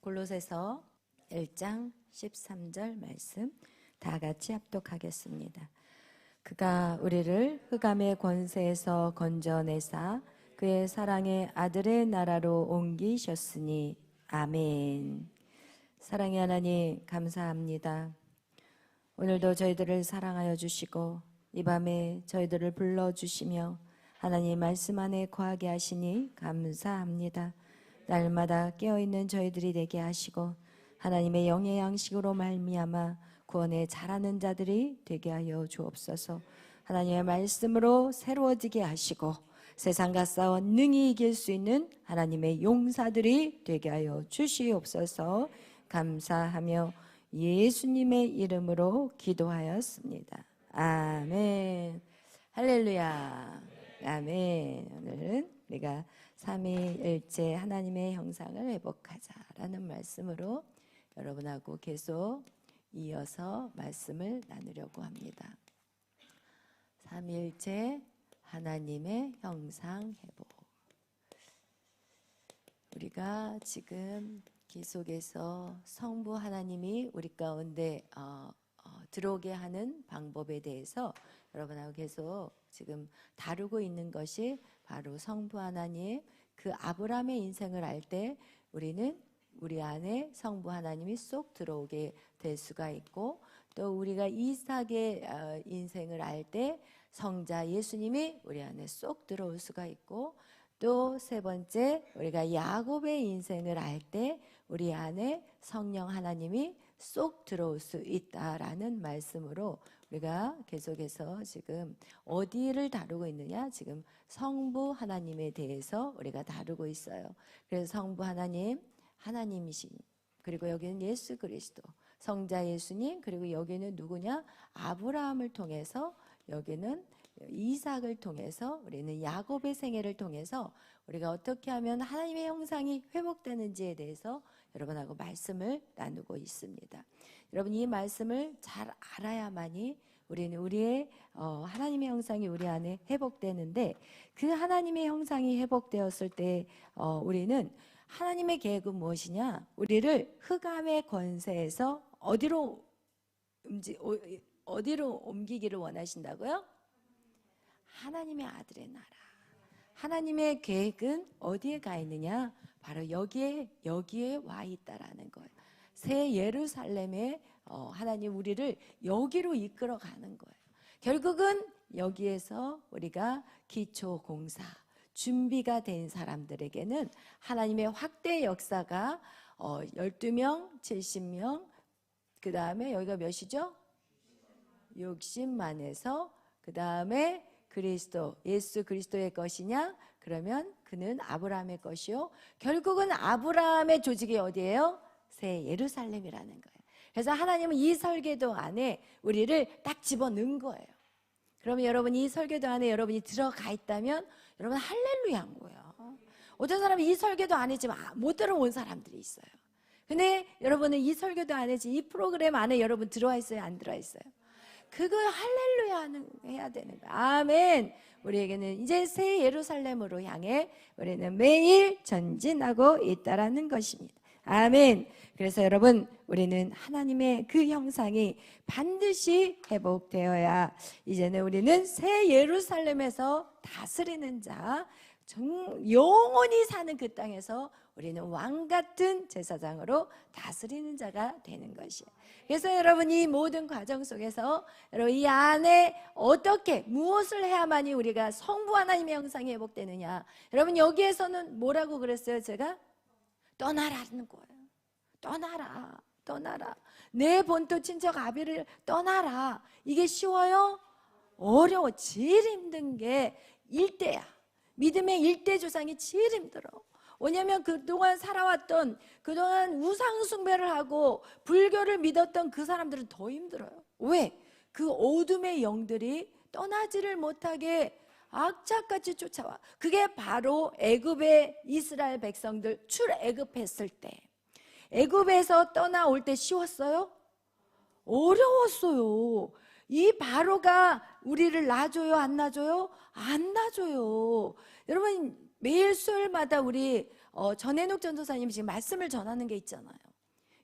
골로새서 1장 13절 말씀 다 같이 합독하겠습니다. 그가 우리를 흑암의 권세에서 건져내사 그의 사랑의 아들의 나라로 옮기셨으니 아멘. 사랑의 하나님 감사합니다. 오늘도 저희들을 사랑하여 주시고 이 밤에 저희들을 불러주시며 하나님 말씀 안에 거하게 하시니 감사합니다. 날마다 깨어있는 저희들이 되게 하시고 하나님의 영의 양식으로 말미암아 구원에 자라는 자들이 되게 하여 주옵소서. 하나님의 말씀으로 새로워지게 하시고 세상과 싸워 능히 이길 수 있는 하나님의 용사들이 되게 하여 주시옵소서. 감사하며 예수님의 이름으로 기도하였습니다. 아멘. 할렐루야. 아멘. 오늘은 우리가 삼위일체 하나님의 형상을 회복하자라는 말씀으로 여러분하고 계속 이어서 말씀을 나누려고 합니다. 삼위일체 하나님의 형상 회복. 우리가 지금 계속해서 성부 하나님이 우리 가운데 들어오게 하는 방법에 대해서 여러분하고 계속 지금 다루고 있는 것이 바로 성부 하나님, 그 아브라함의 인생을 알 때 우리는 우리 안에 성부 하나님이 쏙 들어오게 될 수가 있고, 또 우리가 이삭의 인생을 알 때 성자 예수님이 우리 안에 쏙 들어올 수가 있고, 또 세 번째 우리가 야곱의 인생을 알 때 우리 안에 성령 하나님이 쏙 들어올 수 있다라는 말씀으로 우리가 계속해서 지금 어디를 다루고 있느냐? 지금 성부 하나님에 대해서 우리가 다루고 있어요. 그래서 성부 하나님, 하나님이신, 그리고 여기는 예수 그리스도, 성자 예수님, 그리고 여기는 누구냐? 아브라함을 통해서, 여기는 이삭을 통해서, 우리는 야곱의 생애를 통해서 우리가 어떻게 하면 하나님의 형상이 회복되는지에 대해서 여러분하고 말씀을 나누고 있습니다. 여러분, 이 말씀을 잘 알아야만이 우리는 우리의 하나님의 형상이 우리 안에 회복되는데, 그 하나님의 형상이 회복되었을 때 우리는 하나님의 계획은 무엇이냐? 우리를 흑암의 권세에서 어디로 옮기기를 원하신다고요? 하나님의 아들의 나라. 하나님의 계획은 어디에 가 있느냐? 바로 여기에 와 있다라는 거예요. 새 예루살렘에 하나님 우리를 여기로 이끌어 가는 거예요. 결국은 여기에서 우리가 기초 공사 준비가 된 사람들에게는 하나님의 확대 역사가 12명, 70명, 그 다음에 여기가 몇이죠? 60만에서 그 다음에 그리스도, 예수 그리스도의 것이냐? 그러면 그는 아브라함의 것이요. 결국은 아브라함의 조직이 어디예요? 새 예루살렘이라는 거예요. 그래서 하나님은 이 설계도 안에 우리를 딱 집어넣은 거예요. 그러면 여러분 이 설계도 안에 여러분이 들어가 있다면 여러분 할렐루야인 거예요. 어떤 사람은 이 설계도 안에 지금 못 들어온 사람들이 있어요. 근데 여러분은 이 설계도 안에 지금 이 프로그램 안에 여러분 들어와 있어요? 안 들어와 있어요? 그거 할렐루야 해야 되는 거예요. 아멘. 우리에게는 이제 새 예루살렘으로 향해 우리는 매일 전진하고 있다라는 것입니다. 아멘. 그래서 여러분, 우리는 하나님의 그 형상이 반드시 회복되어야 이제는 우리는 새 예루살렘에서 다스리는 자, 영원히 사는 그 땅에서 우리는 왕 같은 제사장으로 다스리는 자가 되는 것이에요. 그래서 여러분 이 모든 과정 속에서 여러분 이 안에 어떻게 무엇을 해야만이 우리가 성부 하나님의 형상이 회복되느냐? 여러분 여기에서는 뭐라고 그랬어요? 제가 떠나라는 거예요. 떠나라. 내 본토 친척 아비를 떠나라. 이게 쉬워요? 어려워. 제일 힘든 게 일대야. 믿음의 일대 조상이 제일 힘들어. 왜냐하면 그동안 살아왔던, 그동안 우상숭배를 하고 불교를 믿었던 그 사람들은 더 힘들어요. 왜? 그 어둠의 영들이 떠나지를 못하게 악착같이 쫓아와. 그게 바로 애굽의 이스라엘 백성들 출애굽했을 때, 애굽에서 떠나올 때 쉬웠어요? 어려웠어요. 이 바로가 우리를 놔줘요? 안 놔줘요? 안 놔줘요. 여러분 매일 수요일마다 우리 전해녹 전도사님이 지금 말씀을 전하는 게 있잖아요.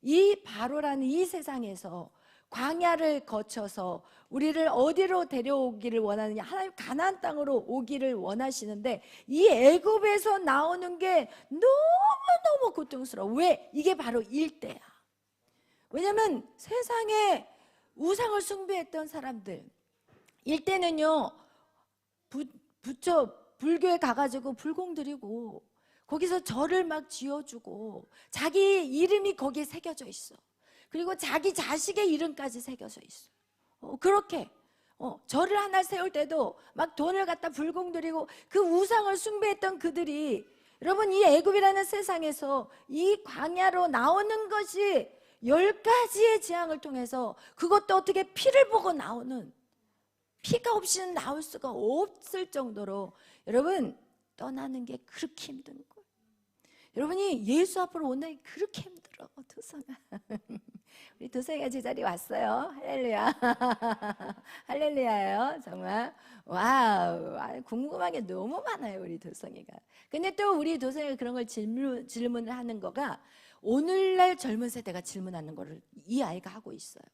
이 바로라는 이 세상에서 광야를 거쳐서 우리를 어디로 데려오기를 원하느냐, 하나님 가나안 땅으로 오기를 원하시는데 이 애굽에서 나오는 게 너무너무 고통스러워. 왜? 이게 바로 일대야. 왜냐면 세상에 우상을 숭배했던 사람들, 일대는요 불교에 가가지고 불공 드리고 거기서 절을 막 지어주고 자기 이름이 거기에 새겨져 있어. 그리고 자기 자식의 이름까지 새겨져 있어. 그렇게 절을 하나 세울 때도 막 돈을 갖다 불공 드리고 그 우상을 숭배했던 그들이, 여러분 이 애굽이라는 세상에서 이 광야로 나오는 것이 10가지의 재앙을 통해서, 그것도 어떻게 피를 보고 나오는, 피가 없이는 나올 수가 없을 정도로 여러분 떠나는 게 그렇게 힘든 거예요. 여러분이 예수 앞으로 온다는 게 그렇게 힘들어. 도성아 우리 도성이가 제자리 왔어요. 할렐루야. 할렐루야예요. 정말 와우, 궁금한 게 너무 많아요 우리 도성이가. 근데 또 우리 도성이가 그런 걸 질문을 하는 거가, 오늘날 젊은 세대가 질문하는 거를 이 아이가 하고 있어요.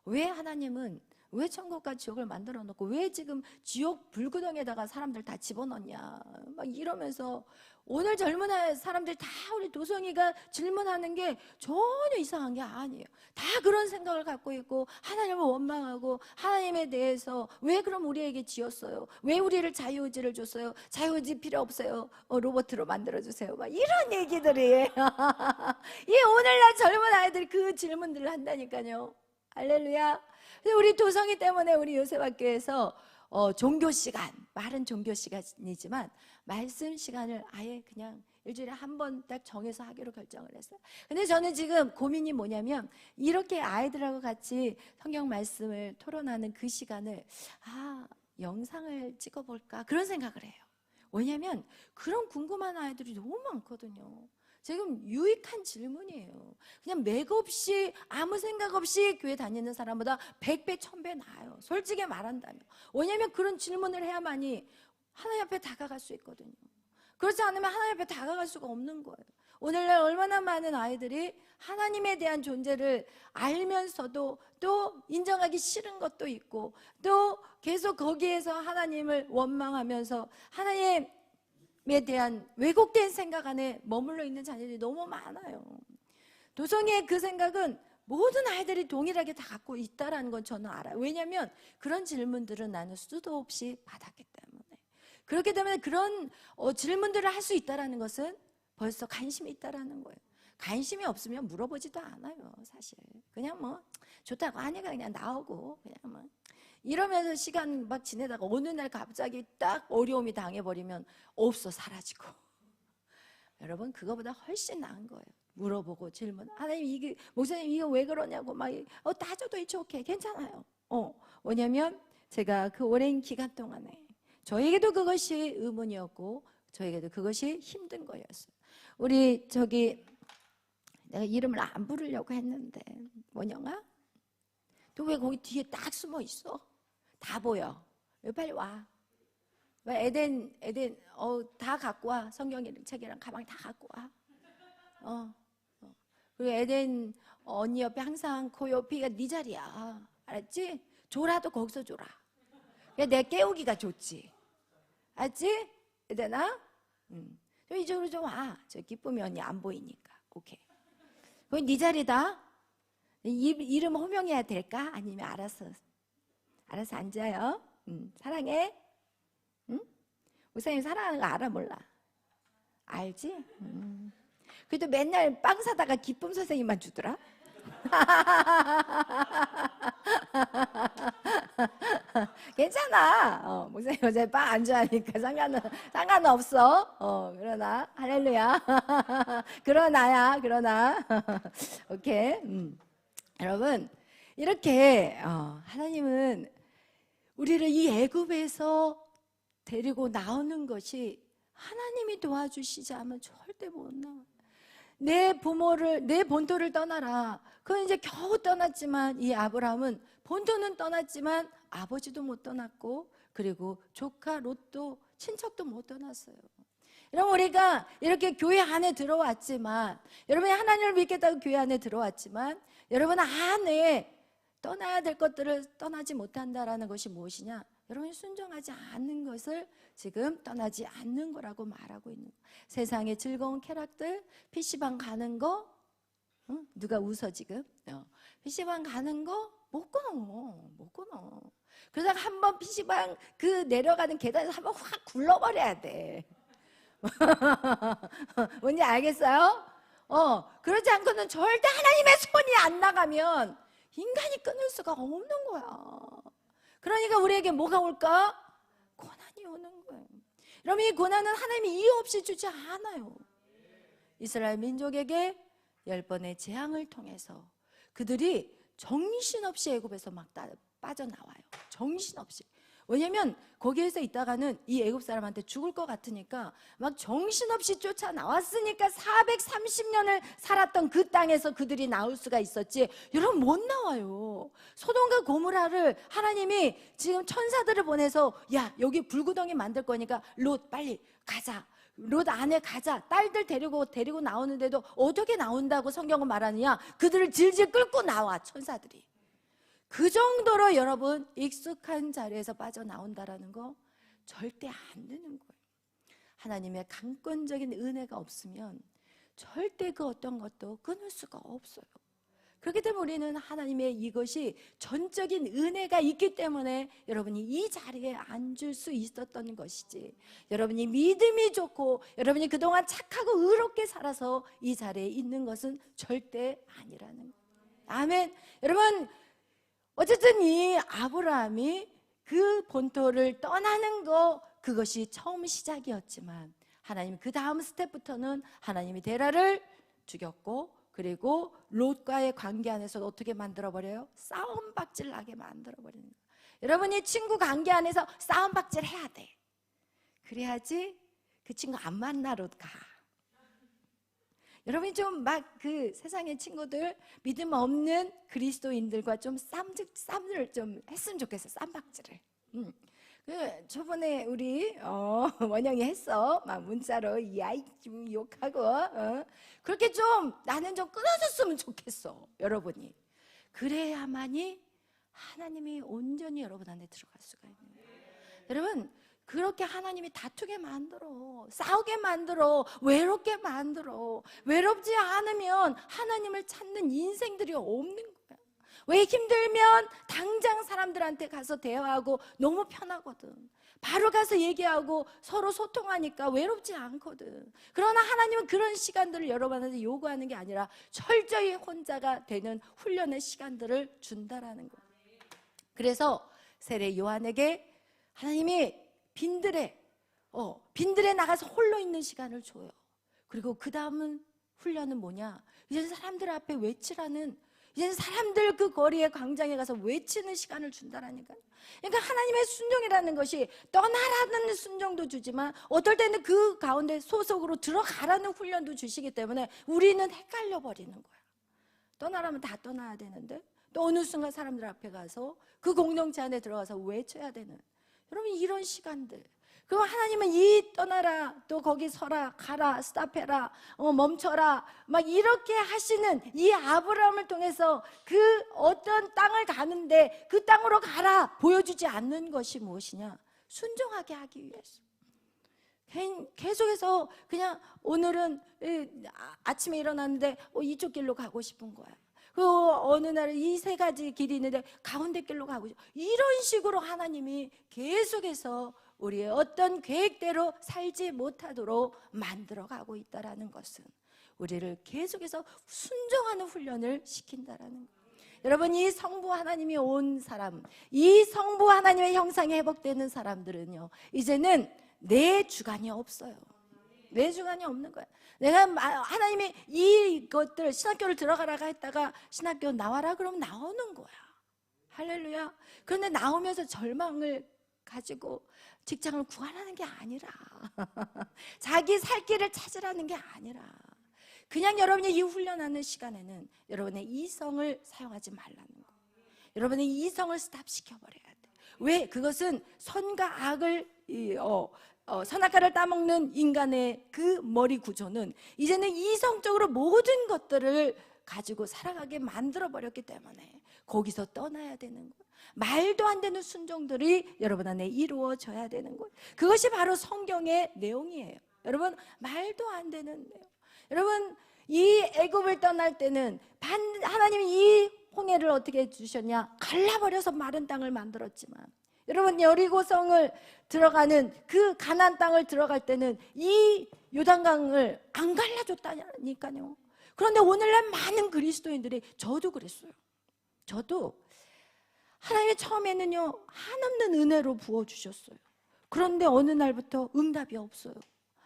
왜 하나님은 왜 천국과 지옥을 만들어 놓고 왜 지금 지옥 불구덩에다가 사람들 다 집어넣냐 막 이러면서, 오늘 젊은 사람들 다 우리 도성이가 질문하는 게 전혀 이상한 게 아니에요. 다 그런 생각을 갖고 있고 하나님을 원망하고 하나님에 대해서 왜 그럼 우리에게 지었어요? 왜 우리를 자유의지를 줬어요? 자유의지 필요 없어요. 로봇으로 만들어주세요. 막 이런 얘기들이 이 오늘날 젊은 아이들이 그 질문들을 한다니까요. 할렐루야. 우리 도성이 때문에 우리 요셉학교에서 종교 시간, 말은 종교 시간이지만 말씀 시간을 아예 그냥 일주일에 한 번 딱 정해서 하기로 결정을 했어요. 근데 저는 지금 고민이 뭐냐면, 이렇게 아이들하고 같이 성경 말씀을 토론하는 그 시간을 영상을 찍어볼까 그런 생각을 해요. 왜냐면 그런 궁금한 아이들이 너무 많거든요. 지금 유익한 질문이에요. 그냥 맥없이 아무 생각 없이 교회 다니는 사람보다 100배 1000배 나아요. 솔직히 말한다면. 왜냐하면 그런 질문을 해야만이 하나님 앞에 다가갈 수 있거든요. 그렇지 않으면 하나님 앞에 다가갈 수가 없는 거예요. 오늘날 얼마나 많은 아이들이 하나님에 대한 존재를 알면서도 또 인정하기 싫은 것도 있고, 또 계속 거기에서 하나님을 원망하면서 하나님에 대한 왜곡된 생각 안에 머물러 있는 자녀들이 너무 많아요. 도성이의 그 생각은 모든 아이들이 동일하게 다 갖고 있다는 건 저는 알아요. 왜냐하면 그런 질문들은 나는 수도 없이 받았기 때문에. 그렇기 때문에 그런 질문들을 할 수 있다는 것은 벌써 관심이 있다는 거예요. 관심이 없으면 물어보지도 않아요. 사실 그냥 뭐 좋다고 하니까 그냥 나오고 그냥 뭐 이러면서 시간 막 지내다가 어느 날 갑자기 딱 어려움이 당해버리면 없어 사라지고. 여러분 그거보다 훨씬 나은 거예요. 물어보고 질문. 하나님 이게 목사님 이거 왜 그러냐고 막 따져도 it's okay. 괜찮아요. 왜냐면 제가 그 오랜 기간 동안에 저에게도 그것이 의문이었고 저에게도 그것이 힘든 거였어요. 우리 내가 이름을 안 부르려고 했는데 원영아? 너 왜 거기 뒤에 딱 숨어 있어? 다 보여. 빨리 와. 에덴 다 갖고 와. 성경 책이랑 가방 다 갖고 와. 그리고 에덴 언니 옆에 항상 그 옆이가 네 자리야. 알았지? 졸아도 거기서 졸아. 내 깨우기가 좋지. 알았지? 에덴아? 좀 이쪽으로 좀 와. 저 기쁨이 언니 안 보이니까. 오케이. 거기 네 자리다. 이름 호명해야 될까? 아니면 알아서 앉아요. 사랑해. 응? 목사님 사랑하는 거 알아 몰라? 알지? 그래도 맨날 빵 사다가 기쁨 선생님만 주더라. 괜찮아. 목사님 어제 빵 안 좋아하니까 상관없어. 그러나 할렐루야. 그러나 오케이. 여러분 이렇게 하나님은 우리를 이 애굽에서 데리고 나오는 것이 하나님이 도와주시지 않으면 절대 못 나와요. 내 본토를 떠나라. 그건 이제 겨우 떠났지만 이 아브라함은 본토는 떠났지만 아버지도 못 떠났고 그리고 조카 롯도 친척도 못 떠났어요. 여러분, 우리가 이렇게 교회 안에 들어왔지만, 여러분이 하나님을 믿겠다고 교회 안에 들어왔지만, 여러분 안에 떠나야 될 것들을 떠나지 못한다라는 것이 무엇이냐? 여러분이 순종하지 않는 것을 지금 떠나지 않는 거라고 말하고 있는 거예요. 세상의 즐거운 쾌락들, PC방 가는 거, 누가 웃어 지금? PC방 가는 거 못 끊어. 그러다가 한번 PC방 그 내려가는 계단에서 한번 확 굴러버려야 돼. 뭔지 알겠어요? 그러지 않고는 절대 하나님의 손이 안 나가면 인간이 끊을 수가 없는 거야. 그러니까 우리에게 뭐가 올까? 고난이 오는 거예요. 여러분, 이 고난은 하나님이 이유 없이 주지 않아요. 이스라엘 민족에게 10번의 재앙을 통해서 그들이 정신없이 애굽에서 막 빠져나와요. 정신없이. 왜냐면 거기에서 있다가는 이 애굽 사람한테 죽을 것 같으니까 막 정신없이 쫓아나왔으니까 430년을 살았던 그 땅에서 그들이 나올 수가 있었지. 여러분, 못 나와요. 소돔과 고모라를 하나님이 지금 천사들을 보내서, 야, 여기 불구덩이 만들 거니까 롯 빨리 가자, 롯 안에 가자. 딸들 데리고 나오는데도 어떻게 나온다고 성경은 말하느냐? 그들을 질질 끌고 나와, 천사들이. 그 정도로 여러분 익숙한 자리에서 빠져나온다라는 거 절대 안 되는 거예요. 하나님의 강권적인 은혜가 없으면 절대 그 어떤 것도 끊을 수가 없어요. 그렇기 때문에 우리는 하나님의 이것이 전적인 은혜가 있기 때문에 여러분이 이 자리에 앉을 수 있었던 것이지, 여러분이 믿음이 좋고 여러분이 그동안 착하고 의롭게 살아서 이 자리에 있는 것은 절대 아니라는 거예요. 아멘. 여러분, 어쨌든 이 아브라함이 그 본토를 떠나는 거, 그것이 처음 시작이었지만 하나님 그 다음 스텝부터는 하나님이 데라를 죽였고, 그리고 롯과의 관계 안에서 어떻게 만들어버려요? 싸움박질 나게 만들어버리는 거예요. 여러분이 친구 관계 안에서 싸움박질 해야 돼. 그래야지 그 친구 안 만나러 가. 여러분이 좀 막 그 세상의 친구들, 믿음 없는 그리스도인들과 좀 쌈을 좀 했으면 좋겠어. 쌈박질을. 저번에 우리 원영이 했어. 막 문자로 야이 좀 욕하고 그렇게 좀 나는 좀 끊어졌으면 좋겠어. 여러분이 그래야만이 하나님이 온전히 여러분 안에 들어갈 수가 있는 거예요. 여러분, 그렇게 하나님이 다투게 만들어, 싸우게 만들어, 외롭게 만들어. 외롭지 않으면 하나님을 찾는 인생들이 없는 거야. 왜? 힘들면 당장 사람들한테 가서 대화하고 너무 편하거든. 바로 가서 얘기하고 서로 소통하니까 외롭지 않거든. 그러나 하나님은 그런 시간들을 여러분한테 요구하는 게 아니라 철저히 혼자가 되는 훈련의 시간들을 준다라는 거야. 그래서 세례 요한에게 하나님이 빈들에 나가서 홀로 있는 시간을 줘요. 그리고 그 다음은 훈련은 뭐냐? 이제는 사람들 앞에 외치라는, 이제는 사람들 그 거리에 광장에 가서 외치는 시간을 준다라니까요. 그러니까 하나님의 순종이라는 것이 떠나라는 순종도 주지만 어떨 때는 그 가운데 소속으로 들어가라는 훈련도 주시기 때문에 우리는 헷갈려 버리는 거야. 떠나라면 다 떠나야 되는데 또 어느 순간 사람들 앞에 가서 그 공동체 안에 들어가서 외쳐야 되는, 여러분 이런 시간들. 그럼 하나님은 이 떠나라, 또 거기 서라, 가라, 스탑해라, 멈춰라, 막 이렇게 하시는 이 아브라함을 통해서 그 어떤 땅을 가는데 그 땅으로 가라 보여주지 않는 것이 무엇이냐? 순종하게 하기 위해서. 계속해서 그냥 오늘은 아침에 일어났는데 이쪽 길로 가고 싶은 거야. 그 어느 날은 이 세 가지 길이 있는데 가운데 길로 가고 싶어. 이런 식으로 하나님이 계속해서 우리의 어떤 계획대로 살지 못하도록 만들어가고 있다라는 것은 우리를 계속해서 순종하는 훈련을 시킨다라는 거예요. 여러분, 이 성부 하나님이 온 사람, 이 성부 하나님의 형상이 회복되는 사람들은요, 이제는 내 주관이 없어요. 내 주관이 없는 거야. 내가 하나님이 이것들 신학교를 들어가라고 했다가 신학교 나와라 그러면 나오는 거야. 할렐루야. 그런데 나오면서 절망을 가지고 직장을 구하라는 게 아니라 자기 살 길을 찾으라는 게 아니라 그냥 여러분이 이 훈련하는 시간에는 여러분의 이성을 사용하지 말라는 거예요. 여러분의 이성을 스탑시켜버려야 돼. 왜? 그것은 선과 악을 선악과를 따먹는 인간의 그 머리 구조는 이제는 이성적으로 모든 것들을 가지고 살아가게 만들어버렸기 때문에 거기서 떠나야 되는 거예요. 말도 안 되는 순종들이 여러분 안에 이루어져야 되는 거예요. 그것이 바로 성경의 내용이에요. 여러분, 말도 안 되는 내용. 여러분, 이 애굽을 떠날 때는 하나님이 이 홍해를 어떻게 해주셨냐? 갈라버려서 마른 땅을 만들었지만, 여러분, 여리고성을 들어가는 그 가나안 땅을 들어갈 때는 이 요단강을 안 갈라줬다니까요. 그런데 오늘날 많은 그리스도인들이, 저도 그랬어요. 저도 하나님이 처음에는요 한없는 은혜로 부어주셨어요. 그런데 어느 날부터 응답이 없어요.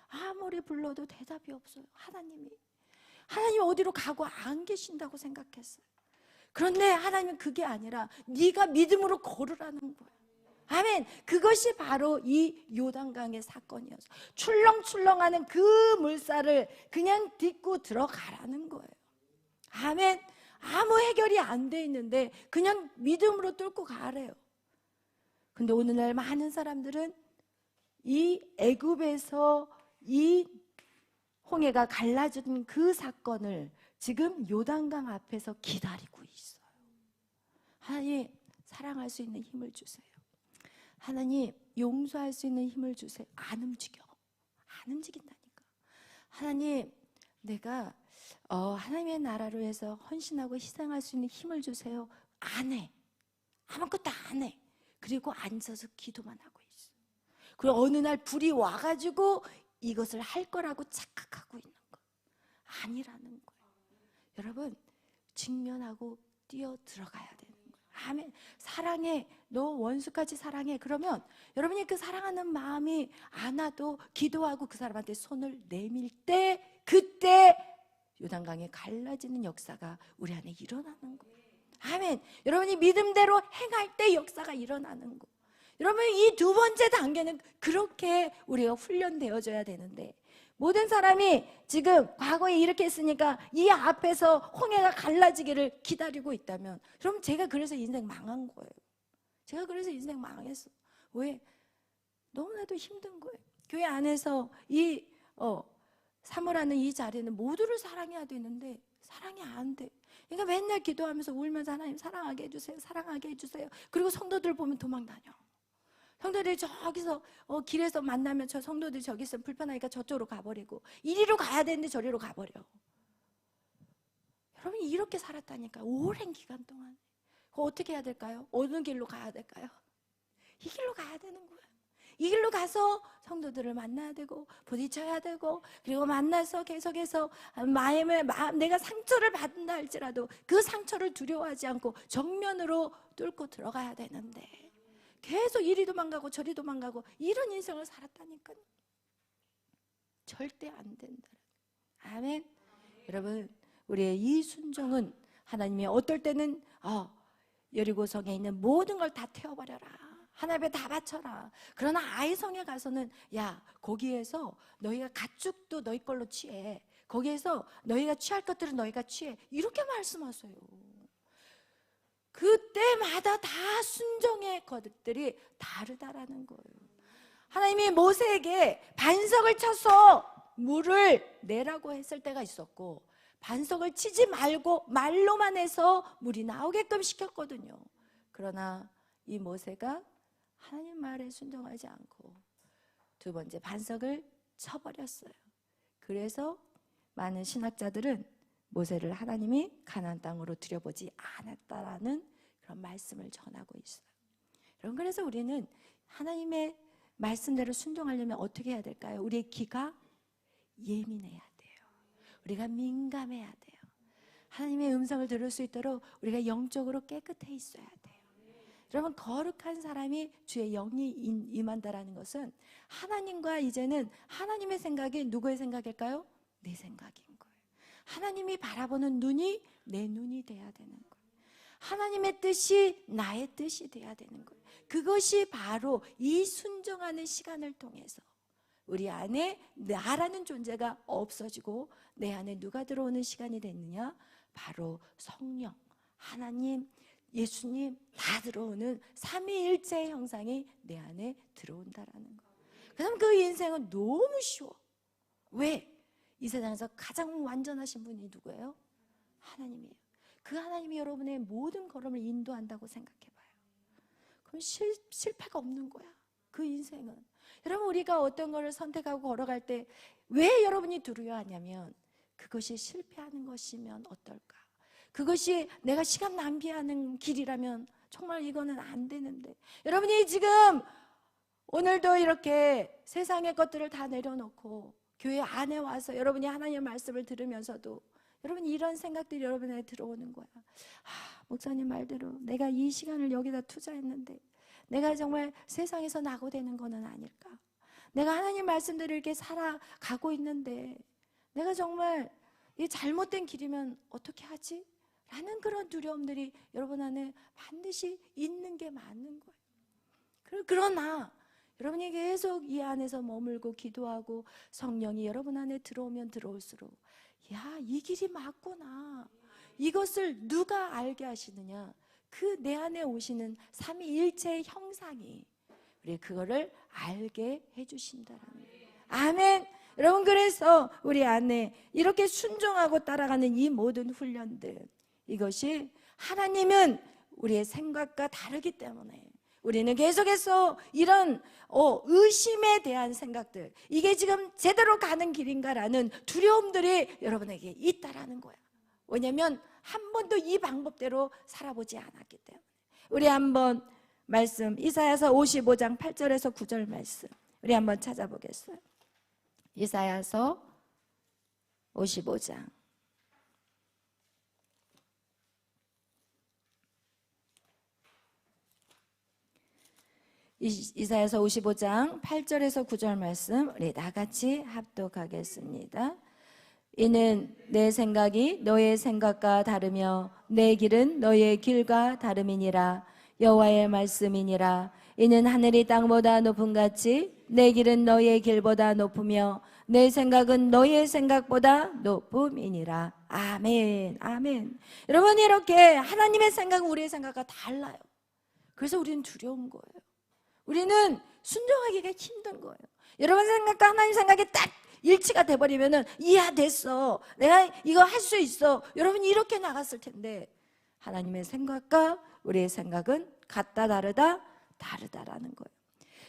아무리 불러도 대답이 없어요. 하나님이 어디로 가고 안 계신다고 생각했어요. 그런데 하나님은 그게 아니라 네가 믿음으로 걸으라는 거예요. 아멘. 그것이 바로 이 요단강의 사건이었어요. 출렁출렁하는 그 물살을 그냥 딛고 들어가라는 거예요. 아멘. 아무 해결이 안 돼 있는데 그냥 믿음으로 뚫고 가래요. 근데 오늘날 많은 사람들은 이 애굽에서 이 홍해가 갈라진 그 사건을 지금 요단강 앞에서 기다리고 있어요. 하나님, 사랑할 수 있는 힘을 주세요. 하나님, 용서할 수 있는 힘을 주세요. 안 움직인다니까. 하나님, 내가 하나님의 나라로 해서 헌신하고 희생할 수 있는 힘을 주세요. 안 해. 아무것도 안 해. 그리고 앉아서 기도만 하고 있어. 그리고 어느 날 불이 와가지고 이것을 할 거라고 착각하고 있는 거. 아니라는 거예요. 여러분, 직면하고 뛰어 들어가야 되는 거예요. 아멘. 사랑해. 너 원수까지 사랑해. 그러면 여러분이 그 사랑하는 마음이 안 와도 기도하고 그 사람한테 손을 내밀 때, 그때 요단강에 갈라지는 역사가 우리 안에 일어나는 거예요. 아멘. 여러분이 믿음대로 행할 때 역사가 일어나는 거. 여러분, 이 두 번째 단계는 그렇게 우리가 훈련되어져야 되는데, 모든 사람이 지금 과거에 이렇게 했으니까 이 앞에서 홍해가 갈라지기를 기다리고 있다면, 그럼 제가 그래서 인생 망한 거예요. 제가 그래서 인생 망했어. 왜? 너무나도 힘든 거예요. 교회 안에서 이 사모라는 이 자리는 모두를 사랑해야 되는데 사랑이 안 돼. 그러니까 맨날 기도하면서 울면서 하나님 사랑하게 해주세요. 사랑하게 해주세요. 그리고 성도들 보면 도망다녀. 성도들이 저기서 길에서 만나면 저 성도들이 저기 있으면 불편하니까 저쪽으로 가버리고, 이리로 가야 되는데 저리로 가버려. 여러분, 이렇게 살았다니까 오랜 기간 동안. 그거 어떻게 해야 될까요? 어느 길로 가야 될까요? 이 길로 가야 되는 거예요. 이 길로 가서 성도들을 만나야 되고 부딪혀야 되고, 그리고 만나서 계속해서 내가 상처를 받는다 할지라도 그 상처를 두려워하지 않고 정면으로 뚫고 들어가야 되는데, 계속 이리 도망가고 저리 도망가고 이런 인생을 살았다니까요. 절대 안 된다. 아멘. 여러분, 우리의 이 순종은 하나님이 어떨 때는 여리고성에 있는 모든 걸 다 태워버려라, 하나님에 다 바쳐라. 그러나 아이성에 가서는 야, 거기에서 너희가 가축도 너희 걸로 취해. 거기에서 너희가 취할 것들은 너희가 취해. 이렇게 말씀하세요. 그때마다 다 순종의 것들이 다르다라는 거예요. 하나님이 모세에게 반석을 쳐서 물을 내라고 했을 때가 있었고, 반석을 치지 말고 말로만 해서 물이 나오게끔 시켰거든요. 그러나 이 모세가 하나님 말에 순종하지 않고 두 번째 반석을 쳐버렸어요. 그래서 많은 신학자들은 모세를 하나님이 가나안 땅으로 들여보지 않았다라는 그런 말씀을 전하고 있어요. 여러분, 그래서 우리는 하나님의 말씀대로 순종하려면 어떻게 해야 될까요? 우리의 귀가 예민해야 돼요. 우리가 민감해야 돼요. 하나님의 음성을 들을 수 있도록 우리가 영적으로 깨끗해 있어야 돼요. 여러분, 거룩한 사람이 주의 영이 임한다라는 것은 하나님과 이제는 하나님의 생각이 누구의 생각일까요? 내 생각인 거예요. 하나님이 바라보는 눈이 내 눈이 돼야 되는 거예요. 하나님의 뜻이 나의 뜻이 돼야 되는 거예요. 그것이 바로 이 순종하는 시간을 통해서 우리 안에 나라는 존재가 없어지고 내 안에 누가 들어오는 시간이 됐느냐? 바로 성령, 하나님, 예수님 다 들어오는 삼위일체의 형상이 내 안에 들어온다라는 거. 그다음 그 인생은 너무 쉬워. 왜? 이 세상에서 가장 완전하신 분이 누구예요? 하나님이에요. 그 하나님이 여러분의 모든 걸음을 인도한다고 생각해봐요. 그럼 실패가 없는 거야. 그 인생은. 여러분, 우리가 어떤 것을 선택하고 걸어갈 때 왜 여러분이 두려워하냐면 그것이 실패하는 것이면 어떨까? 그것이 내가 시간 낭비하는 길이라면 정말 이거는 안 되는데, 여러분이 지금 오늘도 이렇게 세상의 것들을 다 내려놓고 교회 안에 와서 여러분이 하나님의 말씀을 들으면서도 여러분 이런 생각들이 여러분에게 들어오는 거야. 목사님 말대로 내가 이 시간을 여기다 투자했는데 내가 정말 세상에서 낙오되는 거는 아닐까? 내가 하나님 말씀대로 이렇게 살아가고 있는데 내가 정말 이 잘못된 길이면 어떻게 하지? 라는 그런 두려움들이 여러분 안에 반드시 있는 게 맞는 거예요. 그러나 여러분이 계속 이 안에서 머물고 기도하고 성령이 여러분 안에 들어오면 들어올수록 야, 이 길이 맞구나. 이것을 누가 알게 하시느냐? 그 내 안에 오시는 삼위일체의 형상이 우리 그거를 알게 해주신다는 거예요. 아멘. 여러분, 그래서 우리 안에 이렇게 순종하고 따라가는 이 모든 훈련들, 이것이 하나님은 우리의 생각과 다르기 때문에 우리는 계속해서 이런 의심에 대한 생각들, 이게 지금 제대로 가는 길인가라는 두려움들이 여러분에게 있다라는 거야. 왜냐하면 한 번도 이 방법대로 살아보지 않았기 때문에. 우리 한번 말씀, 이사야서 55장 8절에서 9절 말씀 우리 한번 찾아보겠어요. 이사야서 55장 이사야서 55장 8절에서 9절 말씀 우리 나같이 합독하겠습니다. 이는 내 생각이 너의 생각과 다르며 내 길은 너의 길과 다름이니라. 여호와의 말씀이니라. 이는 하늘이 땅보다 높음 같이 내 길은 너의 길보다 높으며 내 생각은 너의 생각보다 높음이니라. 아멘. 아멘. 여러분, 이렇게 하나님의 생각은 우리의 생각과 달라요. 그래서 우리는 두려운 거예요. 우리는 순종하기가 힘든 거예요. 여러분 생각과 하나님 생각이 딱 일치가 돼버리면은 이야 됐어, 내가 이거 할 수 있어, 여러분이 이렇게 나갔을 텐데 하나님의 생각과 우리의 생각은 같다 다르다 다르다라는 거예요.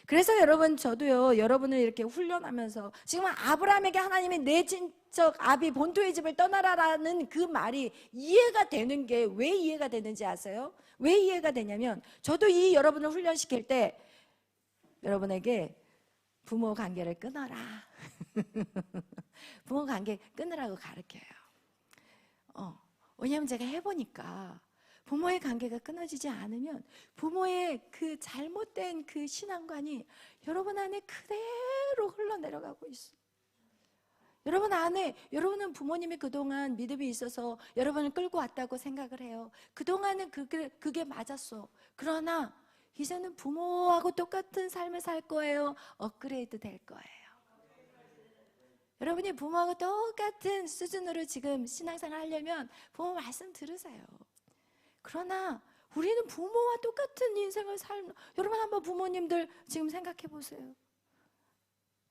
그래서 여러분, 저도요 여러분을 이렇게 훈련하면서 지금 아브라함에게 하나님이 내 친척 아비 본토의 집을 떠나라라는 그 말이 이해가 되는 게 왜 이해가 되는지 아세요? 왜 이해가 되냐면 저도 이 여러분을 훈련시킬 때 여러분에게 부모 관계를 끊어라. 부모 관계 끊으라고 가르쳐요. 왜냐하면 제가 해보니까 부모의 관계가 끊어지지 않으면 부모의 그 잘못된 그 신앙관이 여러분 안에 그대로 흘러내려가고 있어요. 여러분 안에, 여러분은 부모님이 그동안 믿음이 있어서 여러분을 끌고 왔다고 생각을 해요. 그동안은 그게 맞았어. 그러나 이제는 부모하고 똑같은 삶을 살 거예요? 업그레이드 될 거예요? 여러분이 부모하고 똑같은 수준으로 지금 신앙생활 하려면 부모 말씀 들으세요. 그러나 우리는 부모와 똑같은 인생을 여러분 한번 부모님들 지금 생각해 보세요.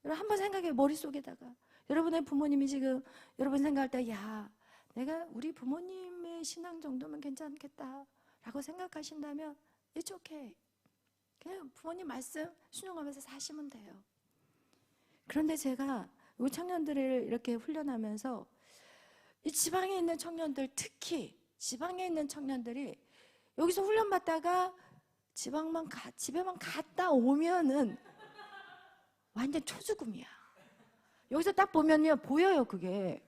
여러분 한번 생각해, 머릿속에다가 여러분의 부모님이 지금 여러분 생각할 때 야, 내가 우리 부모님의 신앙 정도면 괜찮겠다 라고 생각하신다면 it's okay. 그냥 부모님 말씀 순종하면서 사시면 돼요. 그런데 제가 우리 청년들을 이렇게 훈련하면서 이 지방에 있는 청년들, 특히 지방에 있는 청년들이 여기서 훈련받다가 집에만 갔다 오면은 완전 초죽음이야. 여기서 딱 보면요, 보여요. 그게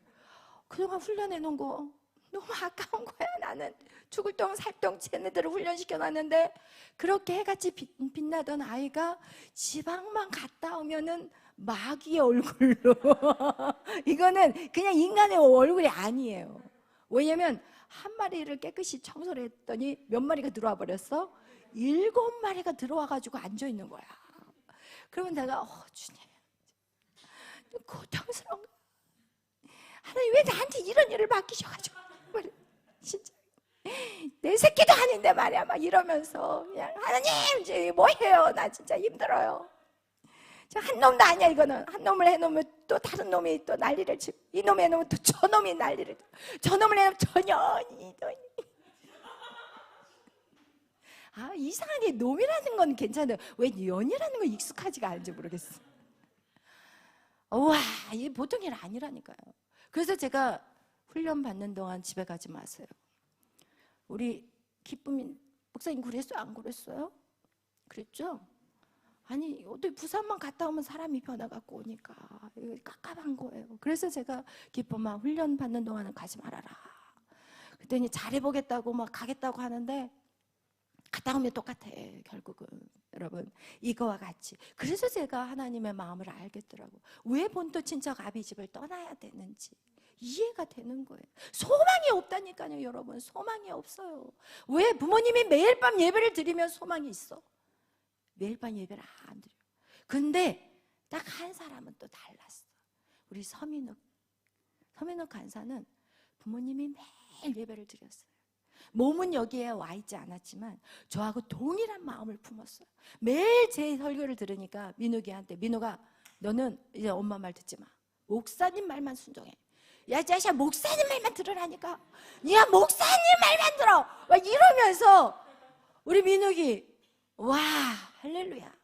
그동안 훈련해 놓은 거 너무 아까운 거야. 나는 죽을 똥 살똥 쟤네들을 훈련시켜놨는데 그렇게 해같이 빛나던 아이가 지방만 갔다 오면은 마귀의 얼굴로 이거는 그냥 인간의 얼굴이 아니에요. 왜냐면 한 마리를 깨끗이 청소를 했더니 몇 마리가 들어와 버렸어? 7마리가 들어와가지고 앉아있는 거야. 그러면 내가 주님 고통스러운 거야. 하나님 왜 나한테 이런 일을 맡기셔가지고 진짜 내 새끼도 아닌데 말이야 막 이러면서 그냥 하나님 이제 뭐해요, 나 진짜 힘들어요. 한 놈도 아니야. 이거는 한 놈을 해놓으면 또 다른 놈이 또 난리를 치고, 이 놈 해놓으면 또 저 놈이 난리를 치고, 저 놈을 해놓으면 저 년이. 아, 이상하게 놈이라는 건 괜찮아요. 왜 년이라는 건 익숙하지가 않은지 모르겠어. 와, 이게 보통 일 아니라니까요. 그래서 제가 훈련 받는 동안 집에 가지 마세요. 우리 기쁨이 목사님 그랬어요? 안 그랬어요? 그랬죠? 아니, 어떻게 부산만 갔다 오면 사람이 변화갖고 오니까 이거 깝깝한 거예요. 그래서 제가 기쁨아, 훈련 받는 동안은 가지 말아라. 그랬더니 잘해보겠다고 막 가겠다고 하는데 갔다 오면 똑같아, 결국은. 여러분, 이거와 같이. 그래서 제가 하나님의 마음을 알겠더라고. 왜 본토 친척 아비 집을 떠나야 되는지 이해가 되는 거예요. 소망이 없다니까요, 여러분. 소망이 없어요. 왜? 부모님이 매일 밤 예배를 드리면 소망이 있어. 매일 밤 예배를 안 드려. 근데 딱 한 사람은 또 달랐어. 우리 서민욱 간사는 부모님이 매일 예배를 드렸어요. 몸은 여기에 와 있지 않았지만 저하고 동일한 마음을 품었어요. 매일 제 설교를 들으니까 민욱이한테, 민욱아, 너는 이제 엄마 말 듣지 마. 목사님 말만 순종해. 야, 자식아, 목사님 말만 들으라니까. 야, 목사님 말만 들어. 막 이러면서 우리 민욱이, 와, 할렐루야.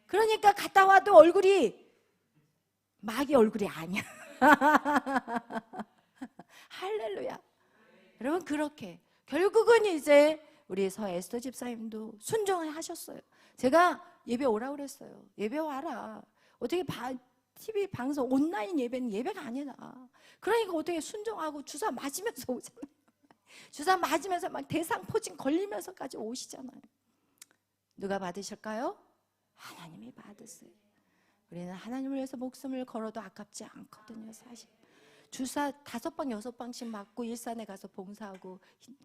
그러니까 갔다 와도 얼굴이 마귀 얼굴이 아니야. 할렐루야. 여러분, 그렇게 결국은 이제 우리 에스더 집사님도 순종을 하셨어요. 제가 예배 오라고 그랬어요. 예배 와라. 어떻게 TV 방송 온라인 예배는 예배가 아니다. 그러니까 어떻게 순종하고 주사 맞으면서 오잖아요. 주사 맞으면서 막 대상포진 걸리면서까지 오시잖아요. 누가 받으실까요? 하나님이 받으세요. 우리는 하나님을 위해서 목숨을 걸어도 아깝지 않거든요, 사실. 주사 5방 6방씩 맞고 일산에 가서 봉사하고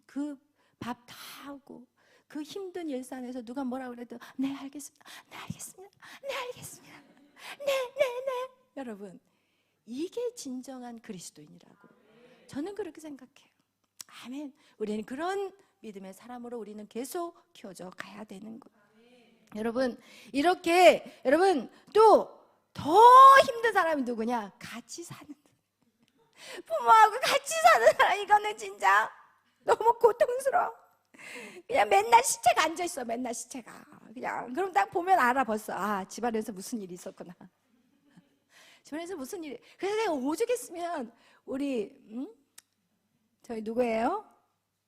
그 밥 다 하고 그 힘든 일산에서 누가 뭐라 그래도 네 알겠습니다, 네 알겠습니다, 네 알겠습니다, 네. 여러분, 이게 진정한 그리스도인이라고 저는 그렇게 생각해요. 아멘. 우리는 그런 믿음의 사람으로 우리는 계속 키워져 가야 되는 거예요. 여러분, 이렇게 여러분 또 더 힘든 사람이 누구냐? 같이 사는, 부모하고 같이 사는 사람. 이거는 진짜 너무 고통스러워. 그냥 맨날 시체가 앉아있어. 맨날 시체가 그냥. 그럼 딱 보면 알아 벌써. 아, 집안에서 무슨 일이 있었구나. 집안에서 무슨 일이. 그래서 내가 오죽했으면 우리 저희 누구예요?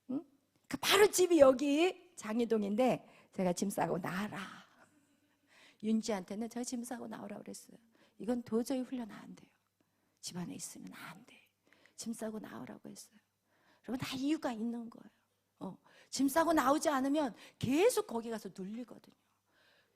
그 바로 집이 여기 장희동인데 제가 짐 싸고 나와라. 윤지한테는 제가 짐 싸고 나오라고 그랬어요. 이건 도저히 훈련 안 돼요. 집안에 있으면 안 돼. 짐 싸고 나오라고 했어요. 여러분, 다 이유가 있는 거예요. 짐 싸고 나오지 않으면 계속 거기 가서 눌리거든요.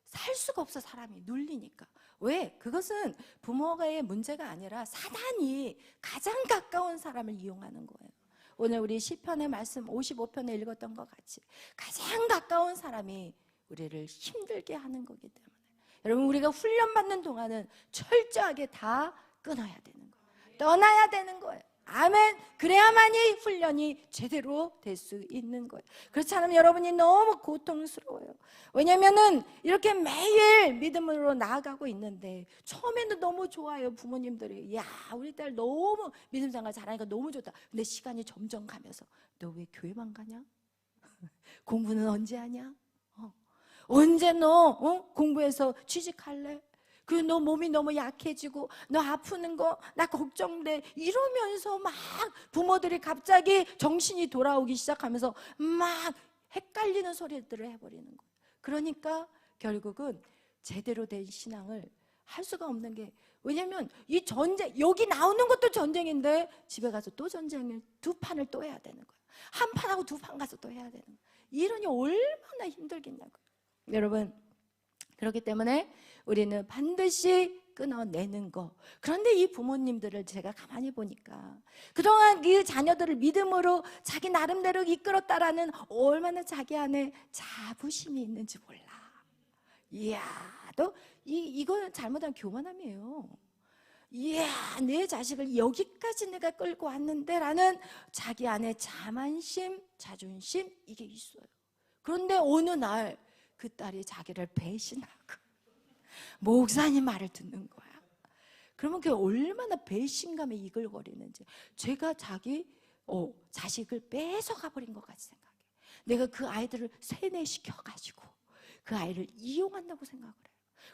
살 수가 없어, 사람이 눌리니까. 왜? 그것은 부모가의 문제가 아니라 사단이 가장 가까운 사람을 이용하는 거예요. 오늘 우리 시편의 말씀 55편에 읽었던 것 같이 가장 가까운 사람이 우리를 힘들게 하는 거기 때문에 여러분, 우리가 훈련받는 동안은 철저하게 다 끊어야 되는 거예요. 떠나야 되는 거예요. 아멘. 그래야만이 훈련이 제대로 될 수 있는 거예요. 그렇지 않으면 여러분이 너무 고통스러워요. 왜냐면은 이렇게 매일 믿음으로 나아가고 있는데 처음에는 너무 좋아요. 부모님들이 야, 우리 딸 너무 믿음 생활 잘하니까 너무 좋다. 근데 시간이 점점 가면서 너 왜 교회만 가냐? 공부는 언제 하냐? 언제 너 공부해서 취직할래? 그 너 몸이 너무 약해지고 너 아프는 거 나 걱정돼 이러면서 막 부모들이 갑자기 정신이 돌아오기 시작하면서 막 헷갈리는 소리들을 해버리는 거예요. 그러니까 결국은 제대로 된 신앙을 할 수가 없는 게, 왜냐면 이 전쟁, 여기 나오는 것도 전쟁인데 집에 가서 또 전쟁을 2판을 또 해야 되는 거예요. 한 판하고 2판 가서 또 해야 되는 거예요. 이러니 얼마나 힘들겠냐고요. 여러분, 그렇기 때문에 우리는 반드시 끊어내는 거. 그런데 이 부모님들을 제가 가만히 보니까 그동안 그 자녀들을 믿음으로 자기 나름대로 이끌었다라는 얼마나 자기 안에 자부심이 있는지 몰라. 이야, 너 이거는 잘못한 교만함이에요. 이야, 내 자식을 여기까지 내가 끌고 왔는데 라는 자기 안에 자만심, 자존심, 이게 있어요. 그런데 어느 날 그 딸이 자기를 배신하고 목사님 말을 듣는 거야. 그러면 그게 얼마나 배신감에 이글거리는지. 제가 자식을 뺏어가 버린 것 같이 생각해. 내가 그 아이들을 세뇌시켜가지고 그 아이를 이용한다고 생각을 해요.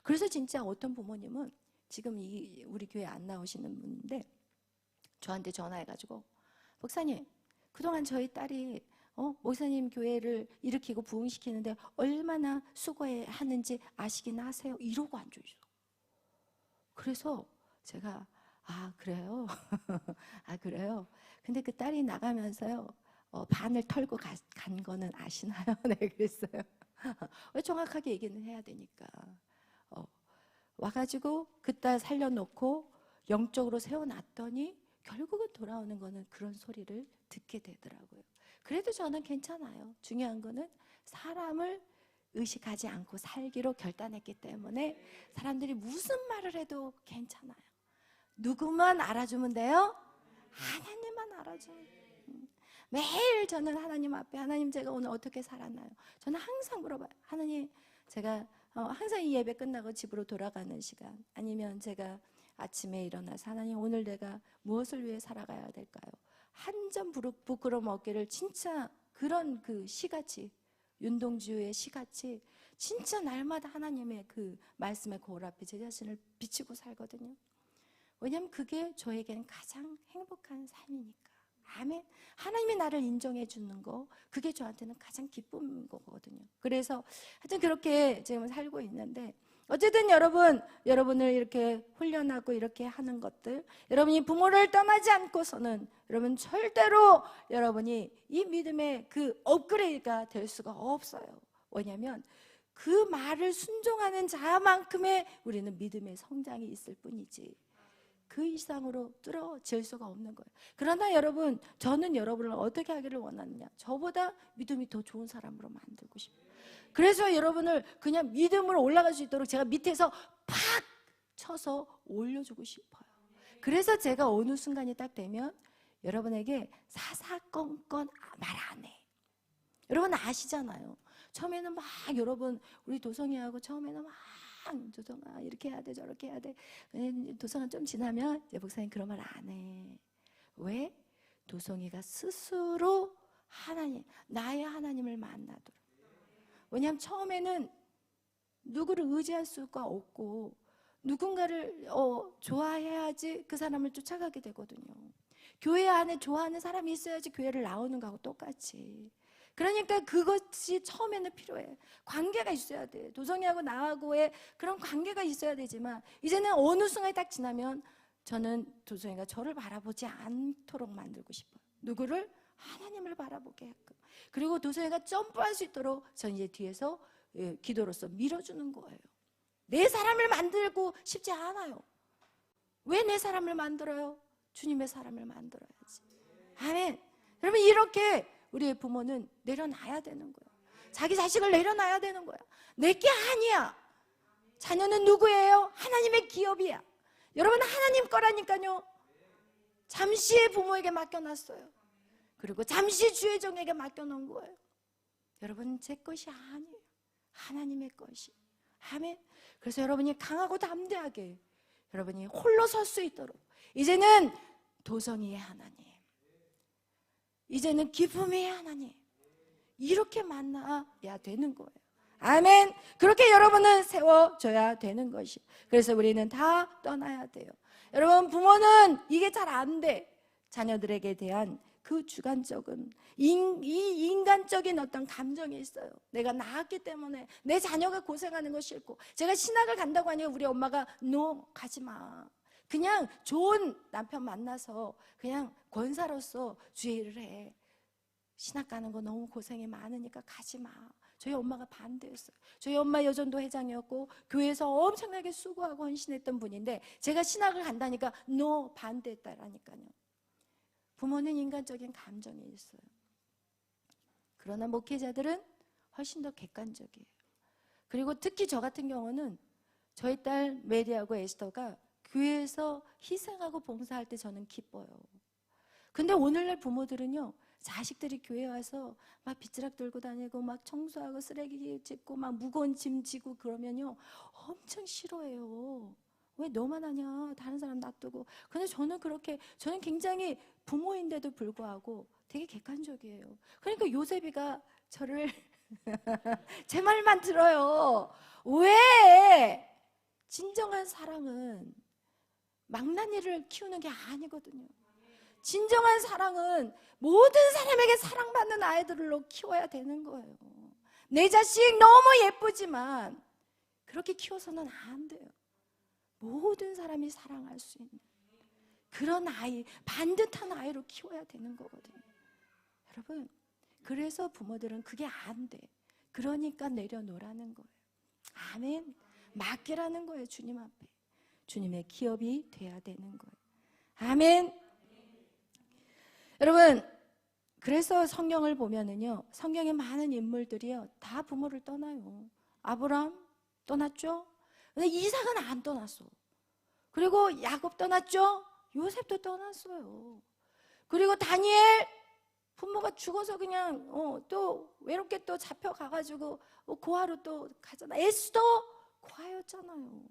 그래서 진짜 어떤 부모님은 지금 우리 교회 안 나오시는 분인데 저한테 전화해가지고 목사님, 그동안 저희 딸이 목사님 교회를 일으키고 부흥시키는데 얼마나 수고하는지 아시긴 하세요? 이러고 앉아있어. 그래서 제가 그래요? 그래요? 근데 그 딸이 나가면서요 반을 털고 간 거는 아시나요? 네, 그랬어요. 왜 정확하게 얘기는 해야 되니까. 와가지고 그 딸 살려놓고 영적으로 세워놨더니 결국은 돌아오는 거는 그런 소리를 듣게 되더라고요. 그래도 저는 괜찮아요. 중요한 거는 사람을 의식하지 않고 살기로 결단했기 때문에 사람들이 무슨 말을 해도 괜찮아요. 누구만 알아주면 돼요? 하나님만 알아주면 돼요. 매일 저는 하나님 앞에 하나님 제가 오늘 어떻게 살았나요? 저는 항상 물어봐요. 하나님 제가 항상 이 예배 끝나고 집으로 돌아가는 시간 아니면 제가 아침에 일어나서 하나님 오늘 내가 무엇을 위해 살아가야 될까요? 한 점 부끄러움 없기를 진짜 그런 그 시같이 윤동주의 시같이 진짜 날마다 하나님의 그 말씀의 거울 앞에 제 자신을 비치고 살거든요. 왜냐하면 그게 저에게는 가장 행복한 삶이니까. 아멘. 하나님이 나를 인정해 주는 거 그게 저한테는 가장 기쁨인 거거든요. 그래서 하여튼 그렇게 지금 살고 있는데 어쨌든 여러분을 이렇게 훈련하고 이렇게 하는 것들 여러분이 부모를 떠나지 않고서는 여러분 절대로 여러분이 이 믿음의 그 업그레이드가 될 수가 없어요. 왜냐하면 그 말을 순종하는 자만큼의 우리는 믿음의 성장이 있을 뿐이지 그 이상으로 뚫어질 수가 없는 거예요. 그러나 여러분 저는 여러분을 어떻게 하기를 원하느냐 저보다 믿음이 더 좋은 사람으로 만들고 싶어요. 그래서 여러분을 그냥 믿음으로 올라갈 수 있도록 제가 밑에서 팍 쳐서 올려주고 싶어요. 그래서 제가 어느 순간이 딱 되면 여러분에게 사사건건 말 안 해. 여러분 아시잖아요. 처음에는 막 여러분 우리 도성이하고 처음에는 막 도성아 이렇게 해야 돼 저렇게 해야 돼. 도성아 좀 지나면 이제 목사님 그런 말 안 해. 왜? 도성이가 스스로 나의 하나님을 만나도록. 왜냐하면 처음에는 누구를 의지할 수가 없고 누군가를 좋아해야지 그 사람을 쫓아가게 되거든요. 교회 안에 좋아하는 사람이 있어야지 교회를 나오는 거하고 똑같이. 그러니까 그것이 처음에는 필요해. 관계가 있어야 돼. 도성이하고 나하고의 그런 관계가 있어야 되지만 이제는 어느 순간이 딱 지나면 저는 도성이가 저를 바라보지 않도록 만들고 싶어요. 누구를? 하나님을 바라보게 했고 그리고 도성이가 점프할 수 있도록 전 이제 뒤에서 기도로서 밀어주는 거예요. 내 사람을 만들고 싶지 않아요. 왜 내 사람을 만들어요? 주님의 사람을 만들어야지. 아멘. 여러분 이렇게 우리의 부모는 내려놔야 되는 거예요. 자기 자식을 내려놔야 되는 거야. 내게 아니야. 자녀는 누구예요? 하나님의 기업이야. 여러분 하나님 거라니까요. 잠시 부모에게 맡겨놨어요. 그리고 잠시 주의 종에게 맡겨놓은 거예요. 여러분 제 것이 아니에요. 하나님의 것이. 아멘. 그래서 여러분이 강하고 담대하게 여러분이 홀로 설 수 있도록 이제는 도성이의 하나님, 이제는 기쁨의 하나님 이렇게 만나야 되는 거예요. 아멘. 그렇게 여러분은 세워줘야 되는 것이. 그래서 우리는 다 떠나야 돼요. 여러분 부모는 이게 잘 안 돼. 자녀들에게 대한 그 주관적인 이 인간적인 어떤 감정이 있어요. 내가 낳았기 때문에 내 자녀가 고생하는 거 싫고 제가 신학을 간다고 하니까 우리 엄마가 no 가지 마. 그냥 좋은 남편 만나서 그냥 권사로서 주의를 해. 신학 가는 거 너무 고생이 많으니까 가지 마. 저희 엄마가 반대했어요. 저희 엄마 여전도 회장이었고 교회에서 엄청나게 수고하고 헌신했던 분인데 제가 신학을 간다니까 no 반대했다라니까요. 부모는 인간적인 감정이 있어요. 그러나 목회자들은 훨씬 더 객관적이에요. 그리고 특히 저 같은 경우는 저희 딸 메리하고 에스더가 교회에서 희생하고 봉사할 때 저는 기뻐요. 근데 오늘날 부모들은요 자식들이 교회 와서 막 빗지락 들고 다니고 막 청소하고 쓰레기 짚고 막 무거운 짐 지고 그러면요 엄청 싫어해요. 왜 너만 하냐? 다른 사람 놔두고. 근데 저는 굉장히 부모인데도 불구하고 되게 객관적이에요. 그러니까 요셉이가 저를 제 말만 들어요. 왜? 진정한 사랑은 망나니를 키우는 게 아니거든요. 진정한 사랑은 모든 사람에게 사랑받는 아이들로 키워야 되는 거예요. 내 자식 너무 예쁘지만 그렇게 키워서는 안 돼요. 모든 사람이 사랑할 수 있는 그런 아이, 반듯한 아이로 키워야 되는 거거든요. 여러분, 그래서 부모들은 그게 안 돼. 그러니까 내려놓으라는 거예요. 아멘. 맡기라는 거예요. 주님 앞에. 주님의 기업이 돼야 되는 거예요. 아멘. 여러분, 그래서 성경을 보면은요, 성경의 많은 인물들이요, 다 부모를 떠나요. 아브라함 떠났죠? 근데 이삭은 안 떠났어. 그리고 야곱 떠났죠? 요셉도 떠났어요. 그리고 다니엘 부모가 죽어서 그냥 또 외롭게 또 잡혀가가지고 고아로 또 가잖아. 에스더 고아였잖아요.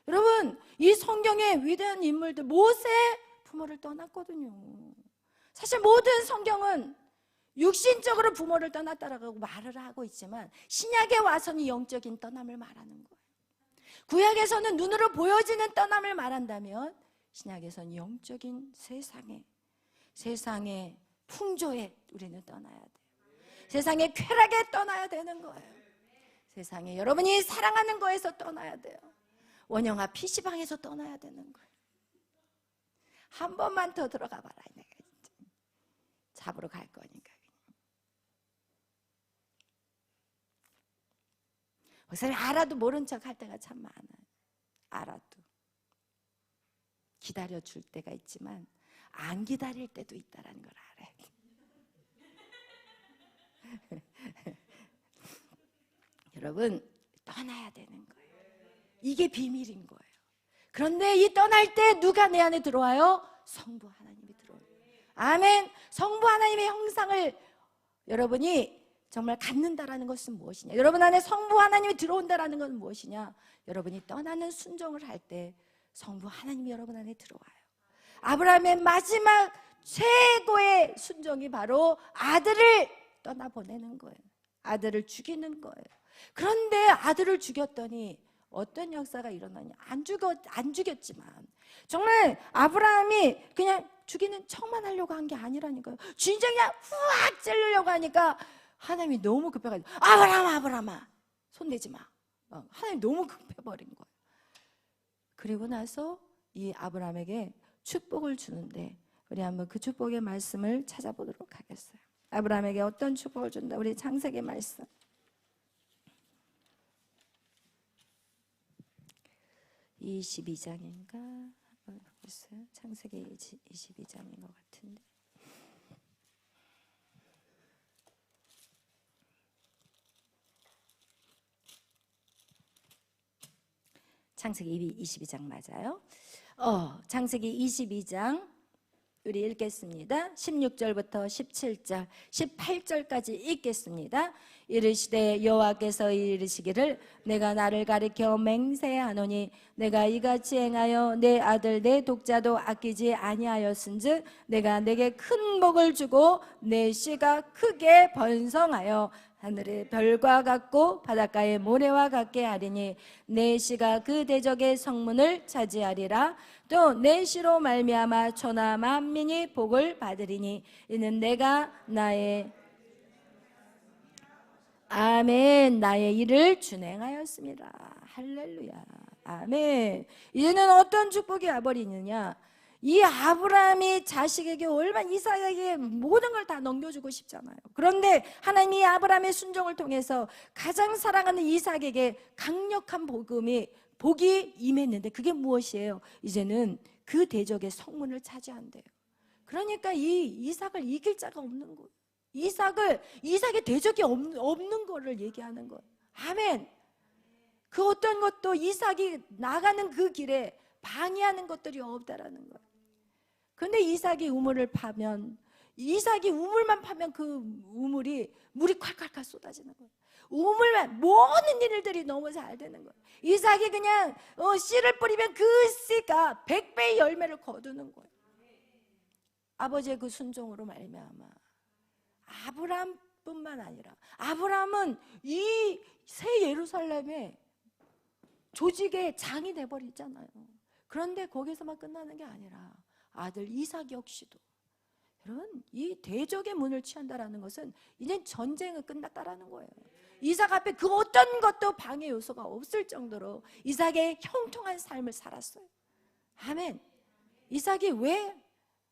여러분, 이 성경의 위대한 인물들 모세 부모를 떠났거든요. 사실 모든 성경은 육신적으로 부모를 떠났다라고 말을 하고 있지만 신약에 와서는 영적인 떠남을 말하는 거예요. 구약에서는 눈으로 보여지는 떠남을 말한다면 신약에서는 영적인 세상의 풍조에 우리는 떠나야 돼요. 세상의 쾌락에 떠나야 되는 거예요. 세상에 여러분이 사랑하는 거에서 떠나야 돼요. 원영아 PC방에서 떠나야 되는 거예요. 한 번만 더 들어가 봐라. 내가 잡으러 갈 거니까. 목사님 알아도 모른 척 할 때가 참 많아요. 알아도 기다려줄 때가 있지만 안 기다릴 때도 있다는 걸 알아야 돼. 여러분, 떠나야 되는 거예요. 이게 비밀인 거예요. 그런데 이 떠날 때 누가 내 안에 들어와요? 성부 하나님이 들어와요. 아멘. 성부 하나님의 형상을 여러분이 정말 갖는다라는 것은 무엇이냐? 여러분 안에 성부 하나님이 들어온다라는 것은 무엇이냐? 여러분이 떠나는 순종을 할 때 성부 하나님이 여러분 안에 들어와요. 아브라함의 마지막 최고의 순종이 바로 아들을 떠나보내는 거예요. 아들을 죽이는 거예요. 그런데 아들을 죽였더니 어떤 역사가 일어나냐? 안 죽였지만 정말 아브라함이 그냥 죽이는 척만 하려고 한 게 아니라니까요. 진짜 그냥 후악 찌르려고 하니까 하나님이 너무 급해가지고 아브라함아 손대지 마. 하나님이 너무 급해버린 거예요. 그리고 나서 이 아브라함에게 축복을 주는데 우리 한번 그 축복의 말씀을 찾아보도록 하겠어요. 아브라함에게 어떤 축복을 준다? 우리 창세기 말씀 22장인가? 한번 보겠어요. 창세기 22장인 것 같은데 창세기 22장 맞아요? 창세기 22장 우리 읽겠습니다. 16절부터 17절, 18절까지 읽겠습니다. 이르시되 여호와께서 이르시기를 내가 나를 가리켜 맹세하노니 내가 이같이 행하여 내 아들 내 독자도 아끼지 아니하였은즉 내가 내게 큰 복을 주고 내 씨가 크게 번성하여 하늘의 별과 같고 바닷가의 모래와 같게 하리니 내 씨가 그 대적의 성문을 차지하리라. 또 내 씨로 말미암아 천하 만민이 복을 받으리니 이는 내가 나의 아멘 나의 일을 준행하였습니다. 할렐루야. 아멘. 이제는 어떤 축복이 와버리느냐? 이 아브라함이 자식에게 얼마나 이삭에게 모든 걸 다 넘겨주고 싶잖아요. 그런데 하나님이 아브라함의 순종을 통해서 가장 사랑하는 이삭에게 강력한 복이 임했는데 그게 무엇이에요? 이제는 그 대적의 성문을 차지한대요. 그러니까 이 이삭을 이길 자가 없는 거예요. 이삭의 대적이 없는 거를 얘기하는 거예요. 아멘. 그 어떤 것도 이삭이 나가는 그 길에 방해하는 것들이 없다라는 거예요. 그런데 이삭이 우물을 파면 이삭이 우물만 파면 그 우물이 물이 콸콸콸 쏟아지는 거예요. 우물만 모든 일들이 너무 잘 되는 거예요. 이삭이 그냥 씨를 뿌리면 그 씨가 100배의 열매를 거두는 거예요. 아버지의 그 순종으로 말미암아 아브라함뿐만 아니라 아브라함은 이 새 예루살렘의 조직의 장이 돼버리잖아요. 그런데 거기서만 끝나는 게 아니라 아들 이삭 역시도, 여러분, 이 대적의 문을 취한다라는 것은 이젠 전쟁은 끝났다라는 거예요. 이삭 앞에 그 어떤 것도 방해 요소가 없을 정도로 이삭의 형통한 삶을 살았어요. 아멘. 이삭이 왜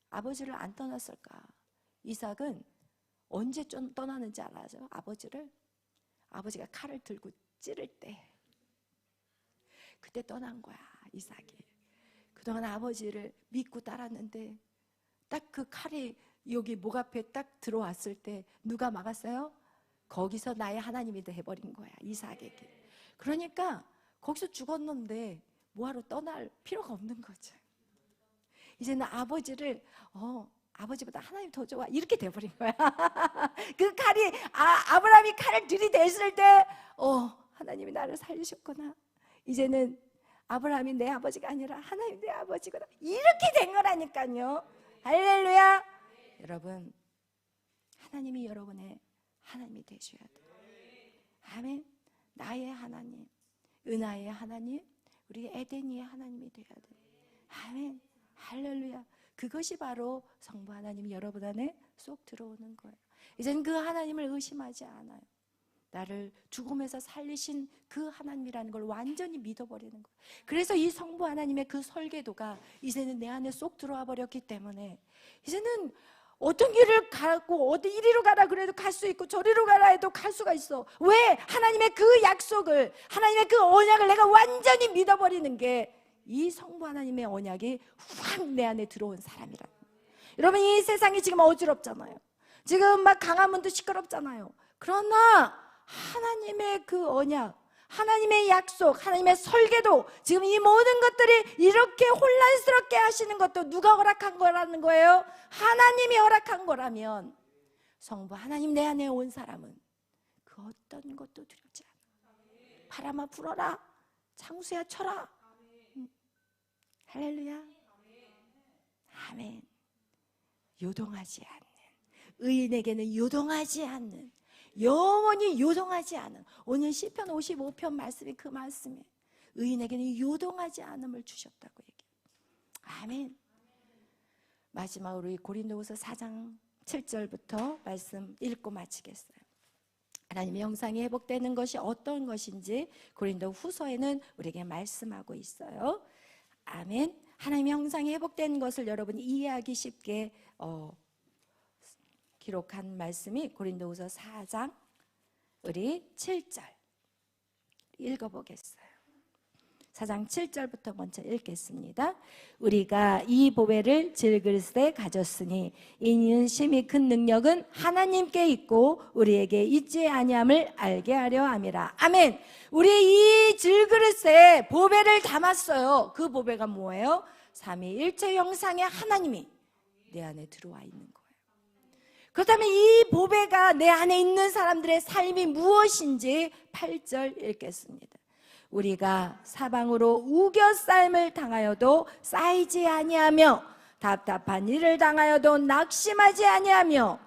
아버지를 안 떠났을까? 이삭은 언제 좀 떠나는지 알아요? 아버지가 칼을 들고 찌를 때, 그때 떠난 거야, 이삭이. 그동안 아버지를 믿고 따랐는데 딱 그 칼이 여기 목 앞에 딱 들어왔을 때 누가 막았어요? 거기서 나의 하나님이 돼버린 거야, 이삭에게. 그러니까 거기서 죽었는데 뭐하러 떠날 필요가 없는 거죠. 이제는 아버지보다 하나님 더 좋아, 이렇게 돼버린 거야. 그 칼이 아브라함이 칼을 들이댔을 때 하나님이 나를 살리셨구나. 이제는 아브라함이 내 아버지가 아니라 하나님 내 아버지구나, 이렇게 된 거라니까요. 할렐루야. 여러분, 하나님이 여러분의 하나님이 되셔야 돼요. 아멘. 나의 하나님, 은하의 하나님, 우리 에덴이의 하나님이 되어야 돼요. 아멘. 할렐루야. 그것이 바로 성부 하나님이 여러분 안에 쏙 들어오는 거예요. 이제는 그 하나님을 의심하지 않아요. 나를 죽음에서 살리신 그 하나님이라는 걸 완전히 믿어버리는 거예요. 그래서 이 성부 하나님의 그 설계도가 이제는 내 안에 쏙 들어와 버렸기 때문에 이제는 어떤 길을 가고 어디 이리로 가라 그래도 갈 수 있고 저리로 가라 해도 갈 수가 있어. 왜? 하나님의 그 약속을, 하나님의 그 언약을 내가 완전히 믿어버리는 게 이 성부 하나님의 언약이 확 내 안에 들어온 사람이라. 여러분, 이 세상이 지금 어지럽잖아요. 지금 막 강화문도 시끄럽잖아요. 그러나 하나님의 그 언약, 하나님의 약속, 하나님의 설계도, 지금 이 모든 것들이 이렇게 혼란스럽게 하시는 것도 누가 허락한 거라는 거예요? 하나님이 허락한 거라면 성부 하나님 내 안에 온 사람은 그 어떤 것도 두렵지 않아. 바람아 불어라, 창수야 쳐라. 할렐루야. 아멘. 요동하지 않는, 의인에게는 요동하지 않는, 영원히 요동하지 않은, 오늘 시편 55편 말씀이 그 말씀이에요. 의인에게는 요동하지 않음을 주셨다고 얘기해요. 아멘. 마지막으로 이 고린도후서 4장 7절부터 말씀 읽고 마치겠어요. 하나님의 형상이 회복되는 것이 어떤 것인지 고린도 후서에는 우리에게 말씀하고 있어요. 아멘. 하나님의 형상이 회복된 것을 여러분이 이해하기 쉽게 기록한 말씀이 고린도후서 4장 우리 7절 읽어보겠어요. 4장 7절부터 먼저 읽겠습니다. 우리가 이 보배를 질그릇에 가졌으니 이는 심히 큰 능력은 하나님께 있고 우리에게 있지 아니함을 알게 하려 함이라. 아멘. 우리 이 질그릇에 보배를 담았어요. 그 보배가 뭐예요? 삼위일체 형상의 하나님이 내 안에 들어와 있는 거예요. 그렇다면 이 보배가 내 안에 있는 사람들의 삶이 무엇인지 8절 읽겠습니다. 우리가 사방으로 우겨싸임을 당하여도 쌓이지 아니하며 답답한 일을 당하여도 낙심하지 아니하며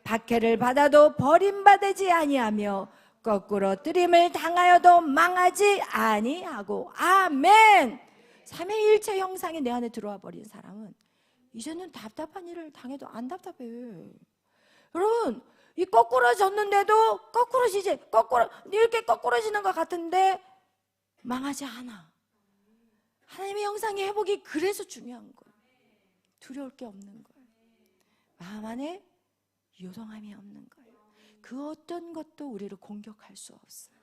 박해를 받아도 버림받지 아니하며 거꾸로 뜨림을 당하여도 망하지 아니하고. 아멘. 삼위일체 형상이 내 안에 들어와 버린 사람은 이제는 답답한 일을 당해도 안 답답해. 여러분, 이 거꾸로졌는데도 이렇게 거꾸로지는 것 같은데 망하지 않아. 하나님의 형상의 회복이 그래서 중요한 거예요. 두려울 게 없는 거예요. 마음 안에 요동함이 없는 거예요. 그 어떤 것도 우리를 공격할 수 없어요.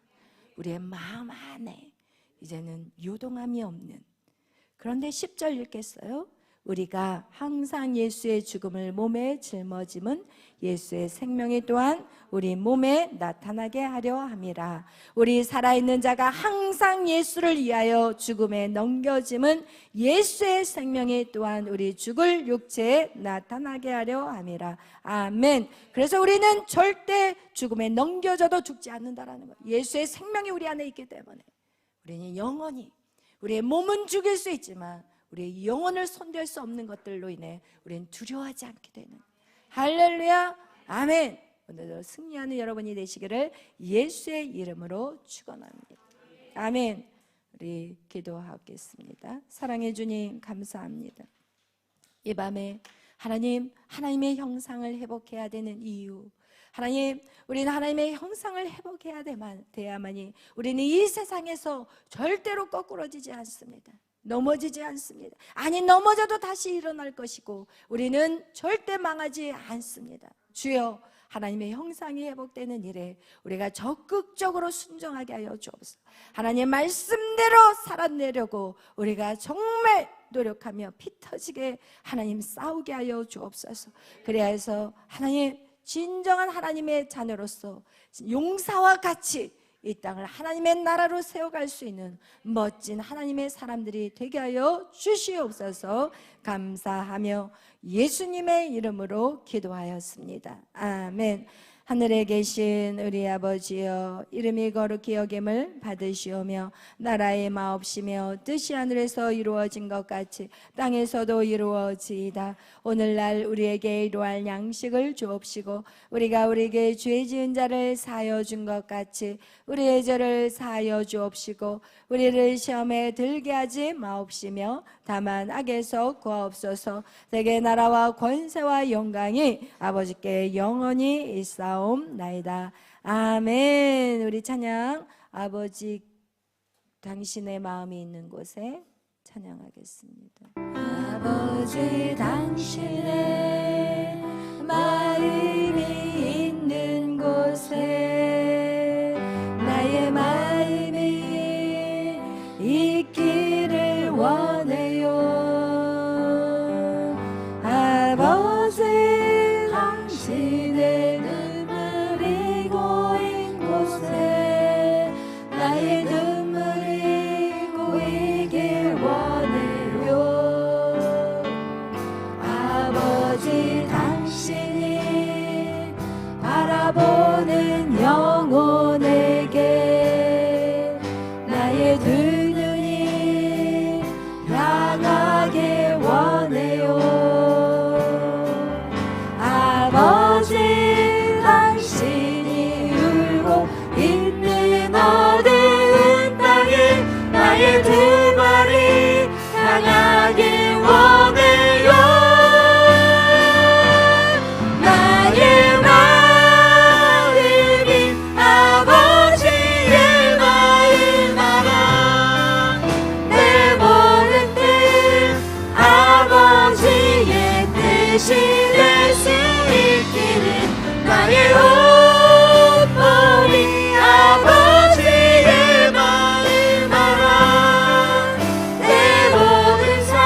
우리의 마음 안에 이제는 요동함이 없는. 그런데 10절 읽겠어요. 우리가 항상 예수의 죽음을 몸에 짊어짐은 예수의 생명이 또한 우리 몸에 나타나게 하려 함이라. 우리 살아있는 자가 항상 예수를 위하여 죽음에 넘겨짐은 예수의 생명이 또한 우리 죽을 육체에 나타나게 하려 함이라. 아멘. 그래서 우리는 절대 죽음에 넘겨져도 죽지 않는다라는 거예요. 예수의 생명이 우리 안에 있기 때문에 우리는 영원히, 우리의 몸은 죽일 수 있지만 우리의 영혼을 손댈 수 없는 것들로 인해 우리는 두려워하지 않게 되는, 할렐루야, 아멘. 오늘도 승리하는 여러분이 되시기를 예수의 이름으로 축원합니다. 아멘. 우리 기도하겠습니다. 사랑해 주님 감사합니다. 이 밤에 하나님의 형상을 회복해야 되는 이유, 하나님, 우리는 하나님의 형상을 회복해야 돼야만이 우리는 이 세상에서 절대로 거꾸러지지 않습니다. 넘어지지 않습니다. 아니, 넘어져도 다시 일어날 것이고 우리는 절대 망하지 않습니다. 주여, 하나님의 형상이 회복되는 일에 우리가 적극적으로 순종하게 하여 주옵소서. 하나님 말씀대로 살아내려고 우리가 정말 노력하며 피 터지게 하나님 싸우게 하여 주옵소서. 그래야 해서 하나님, 진정한 하나님의 자녀로서 용사와 같이 이 땅을 하나님의 나라로 세워갈 수 있는 멋진 하나님의 사람들이 되게 하여 주시옵소서. 감사하며 예수님의 이름으로 기도하였습니다. 아멘. 하늘에 계신 우리 아버지여, 이름이 거룩히 여김을 받으시오며 나라의 마옵시며 뜻이 하늘에서 이루어진 것 같이 땅에서도 이루어지이다. 오늘날 우리에게 이루할 양식을 주옵시고 우리가 우리에게 죄 지은 자를 사하여 준 것 같이 우리의 죄를 사하여 주옵시고 우리를 시험에 들게 하지 마옵시며 다만 악에서 구하옵소서. 대개 나라와 권세와 영광이 아버지께 영원히 있사옵나이다. 아멘. 우리 찬양, 아버지 당신의 마음이 있는 곳에 찬양하겠습니다. 아버지 당신의 마음이 있는 곳에 나의 마음이 있기를 원해요. 아버지 당신의 눈물이 고인 곳에 나의 눈물이 고이길 원해요. 아버지 당신이 바라보는 영혼에게 나의 두 눈이 향하게 원해요. 아버지 당신이 울고 있는 어두운 땅에 나의 두 발이 향하길 원해요. 나의 마음이 아버지의 마음 알아. 내 모든 뜻 아버지의 뜻이 될 수 있기를 나의 온 몸이 아버지의 마음 알아. 내 모든 삶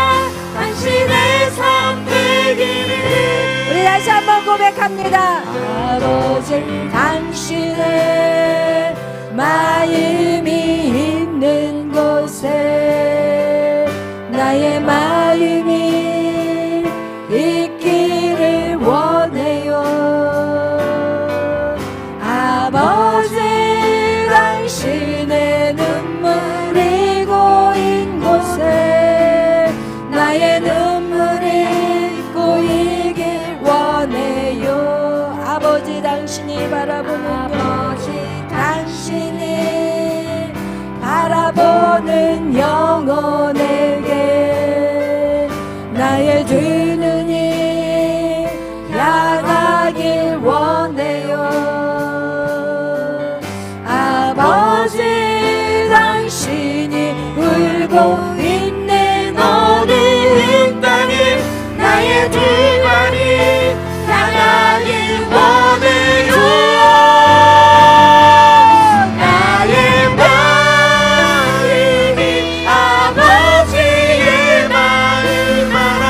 당신의 삶 되기를. 우리 다시 한번 고백합니다. 아버지 당신의 마음이 있는 곳에 나의 마음이 있기를 원해요. 아버지 당신의 눈물이 고인 곳에 나의 눈물이 고이길 원해요. 아버지 당신이 바라보는 아버지 당신이 바라보는 영혼에게 나의 두 눈이 향하길 원해요. 아버지 당신이 울고 있는 어두운 땅에 나의 두 발이 향하길 원해요. 나의 마음이 아버지의 마음 알아.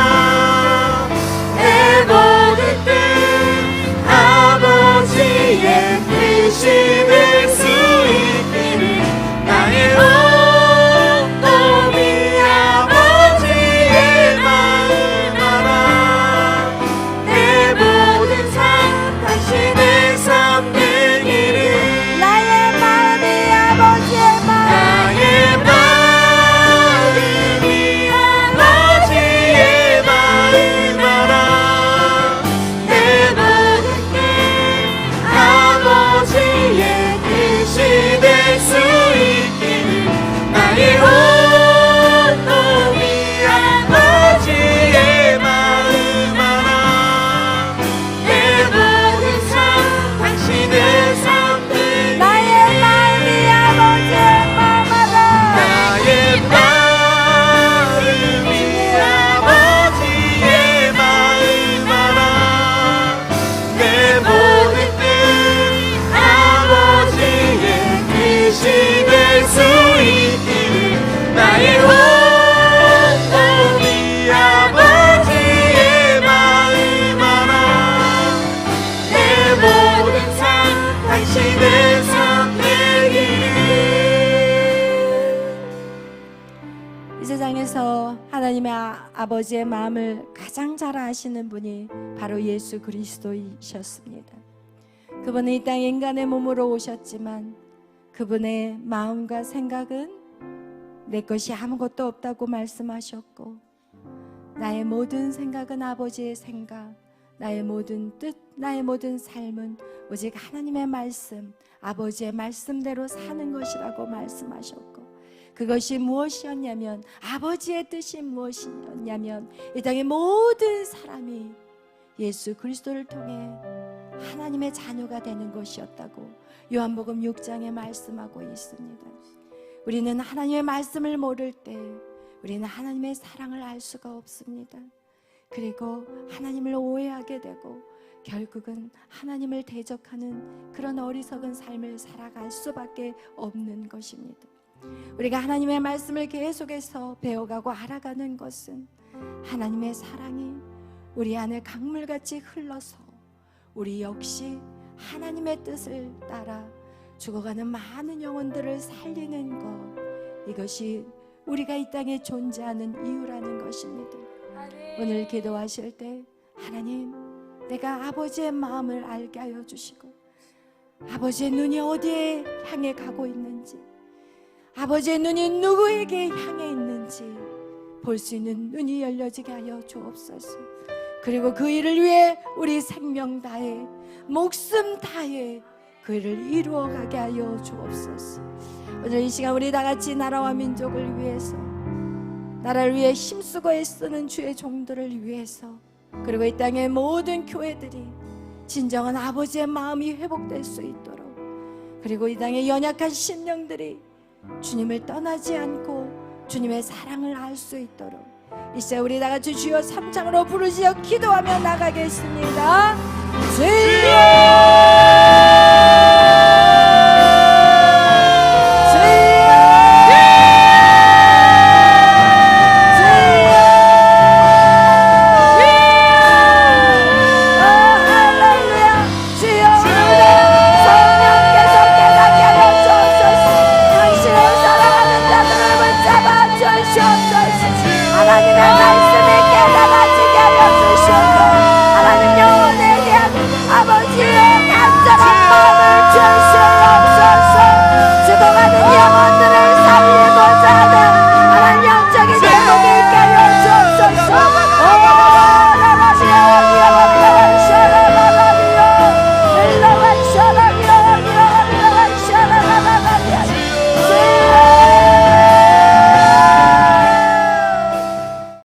아버지의 마음을 가장 잘 아시는 분이 바로 예수 그리스도이셨습니다. 그분은 이 땅에 인간의 몸으로 오셨지만 그분의 마음과 생각은 내 것이 아무것도 없다고 말씀하셨고, 나의 모든 생각은 아버지의 생각, 나의 모든 뜻, 나의 모든 삶은 오직 하나님의 말씀, 아버지의 말씀대로 사는 것이라고 말씀하셨고, 그것이 무엇이었냐면, 아버지의 뜻이 무엇이었냐면 이 땅의 모든 사람이 예수 그리스도를 통해 하나님의 자녀가 되는 것이었다고 요한복음 6장에 말씀하고 있습니다. 우리는 하나님의 말씀을 모를 때 우리는 하나님의 사랑을 알 수가 없습니다. 그리고 하나님을 오해하게 되고 결국은 하나님을 대적하는 그런 어리석은 삶을 살아갈 수밖에 없는 것입니다. 우리가 하나님의 말씀을 계속해서 배워가고 알아가는 것은 하나님의 사랑이 우리 안에 강물같이 흘러서 우리 역시 하나님의 뜻을 따라 죽어가는 많은 영혼들을 살리는 것, 이것이 우리가 이 땅에 존재하는 이유라는 것입니다. 오늘 기도하실 때 하나님, 내가 아버지의 마음을 알게 하여 주시고 아버지의 눈이 어디에 향해 가고 있는지, 아버지의 눈이 누구에게 향해 있는지 볼 수 있는 눈이 열려지게 하여 주옵소서. 그리고 그 일을 위해 우리 생명 다해 목숨 다해 그 일을 이루어가게 하여 주옵소서. 오늘 이 시간 우리 다 같이 나라와 민족을 위해서, 나라를 위해 힘쓰고 애쓰는 주의 종들을 위해서, 그리고 이 땅의 모든 교회들이 진정한 아버지의 마음이 회복될 수 있도록, 그리고 이 땅의 연약한 심령들이 주님을 떠나지 않고 주님의 사랑을 알 수 있도록 이 시간 우리 다 같이 주여 3창으로 부르짖어 기도하며 나가겠습니다. 주여!